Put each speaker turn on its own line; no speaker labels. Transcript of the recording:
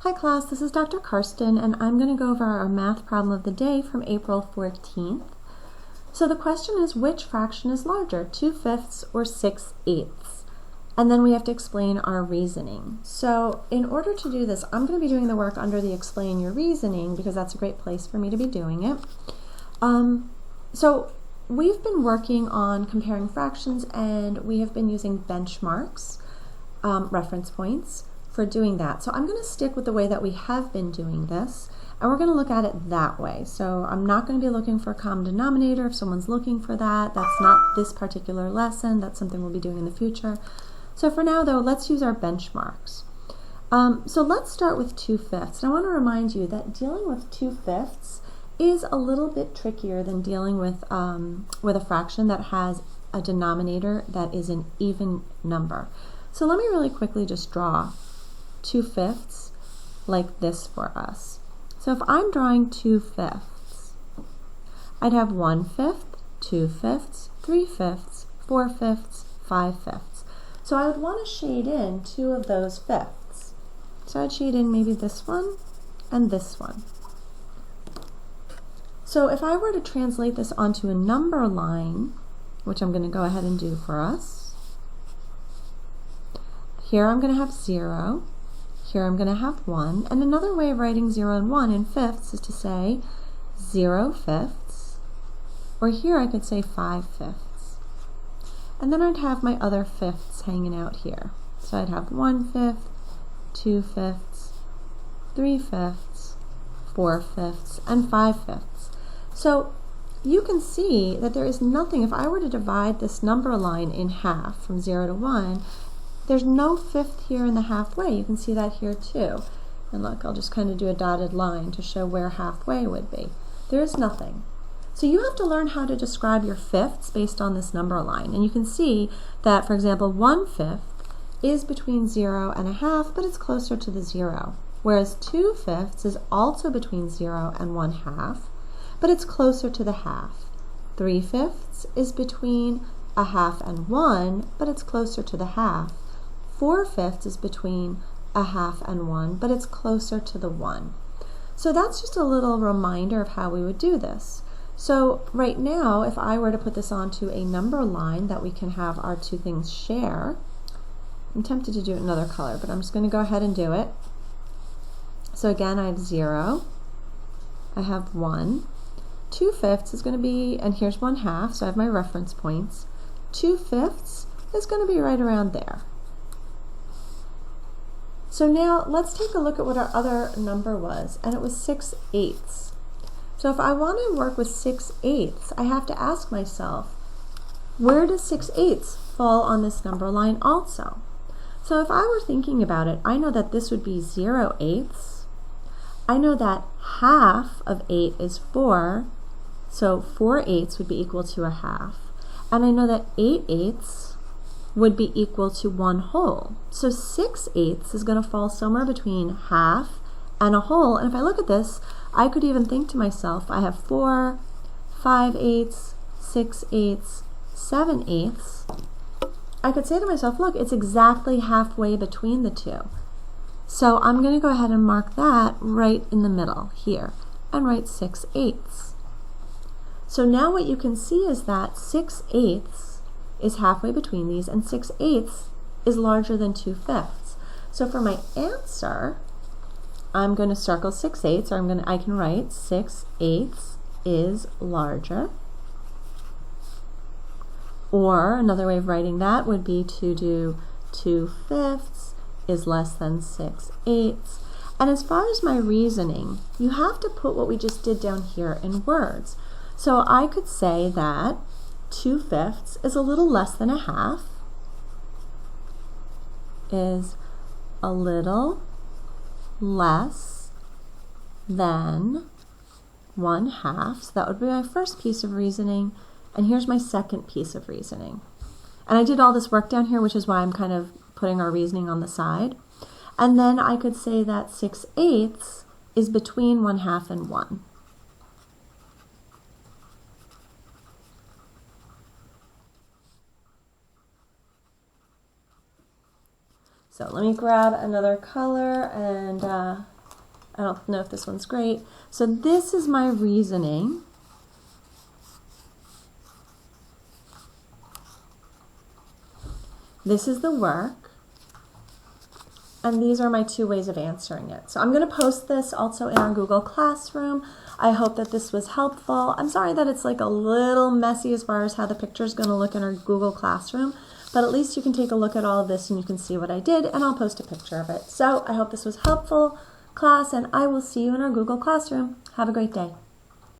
Hi class, this is Dr. Karsten and I'm going to go over our math problem of the day from April 14th. So the question is, which fraction is larger, 2/5 or 6/8? And then we have to explain our reasoning. So in order to do this, I'm going to be doing the work under the explain your reasoning because that's a great place for me to be doing it. So we've been working on comparing fractions and we have been using benchmarks, reference points, for doing that. So I'm going to stick with the way that we have been doing this, and we're going to look at it that way. So I'm not going to be looking for a common denominator. If someone's looking for that, that's not this particular lesson. That's something we'll be doing in the future. So for now, though, let's use our benchmarks. So let's start with 2/5. And I want to remind you that dealing with 2/5 is a little bit trickier than dealing with a fraction that has a denominator that is an even number. So let me really quickly just draw 2/5 like this for us. So if I'm drawing 2/5, I'd have 1/5, 2/5, 3/5, 4/5, 5/5. So I would want to shade in two of those fifths. So I'd shade in maybe this one and this one. So if I were to translate this onto a number line, which I'm going to go ahead and do for us, here I'm going to have 0. Here I'm going to have 1, and another way of writing 0 and 1 in fifths is to say 0/5, or here I could say 5/5. And then I'd have my other fifths hanging out here. So I'd have 1/5, 2/5, 3/5, 4/5, and 5/5. So you can see that there is nothing, if I were to divide this number line in half from 0 to 1, there's no fifth here in the halfway. You can see that here too. And look, I'll just kind of do a dotted line to show where halfway would be. There's nothing. So you have to learn how to describe your fifths based on this number line. And you can see that, for example, 1/5 is between 0 and a half, but it's closer to the 0. Whereas 2/5 is also between 0 and 1/2, but it's closer to the half. 3/5 is between a half and 1, but it's closer to the half. 4/5 is between a half and 1, but it's closer to the 1. So that's just a little reminder of how we would do this. So right now, if I were to put this onto a number line that we can have our two things share, I'm tempted to do it in another color, but I'm just going to go ahead and do it. So again, I have 0, I have 1, 2/5 is going to be, and here's 1/2, so I have my reference points. 2/5 is going to be right around there. So now let's take a look at what our other number was, and it was 6/8. So if I want to work with 6/8, I have to ask myself, where does 6/8 fall on this number line also? So if I were thinking about it, I know that this would be 0/8. I know that half of 8 is 4, so 4/8 would be equal to a half. And I know that 8/8 would be equal to 1 whole. So 6/8 is going to fall somewhere between half and a whole. And if I look at this, I could even think to myself, I have 4, 5/8, 6/8, 7/8. I could say to myself, look, it's exactly halfway between the two. So I'm going to go ahead and mark that right in the middle here and write 6/8. So now what you can see is that 6/8 is halfway between these, and 6/8 is larger than 2/5. So for my answer, I'm going to circle 6/8, or I can write 6/8 is larger. Or another way of writing that would be to do 2/5 is less than 6/8. And as far as my reasoning, you have to put what we just did down here in words. So I could say that 2/5 is a little less than a half, is a little less than 1/2. So that would be my first piece of reasoning. And here's my second piece of reasoning. And I did all this work down here, which is why I'm kind of putting our reasoning on the side. And then I could say that 6/8 is between 1/2 and 1. So let me grab another color, and I don't know if this one's great. So this is my reasoning. This is the work. And these are my 2 ways of answering it. So I'm going to post this also in our Google Classroom. I hope that this was helpful. I'm sorry that it's like a little messy as far as how the picture is going to look in our Google Classroom, but at least you can take a look at all of this and you can see what I did, and I'll post a picture of it. So I hope this was helpful, class, and I will see you in our Google Classroom. Have a great day.